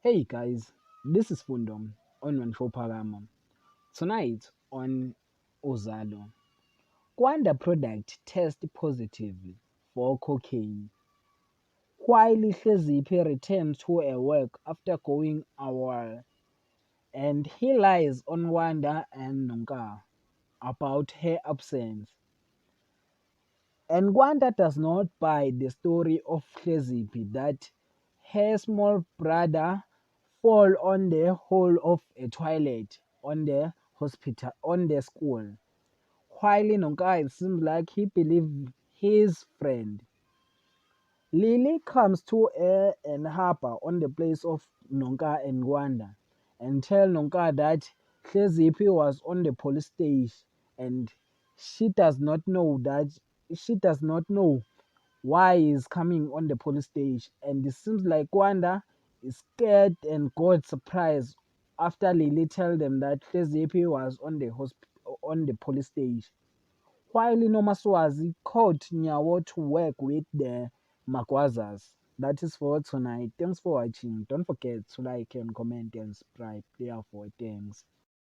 Hey guys, this is Fundom on Manfopagama. Tonight on Uzalo, Kwanda product test positive for cocaine. While Hlezipi returns to her work after going AWOL, and he lies on Wanda and Nonka about her absence. And Wanda does not buy the story of Hlezipi that her small brother fall on the hole of a toilet on the hospital on the school. While Nonka it seems like he believed his friend. Lily comes to her and Harper on the place of Nonka and Wanda and tell Nonka that Hlezipi was on the police station and she does not know that she does not know why he's coming on the police station, and it seems like Wanda is scared and got surprised after Lily tell them that Hlezipi was on the on the police station. While Nomaswazi called Nyawo to work with the Magwazas. That is for tonight. Thanks for watching. Don't forget to like and comment and subscribe. Therefore, thanks.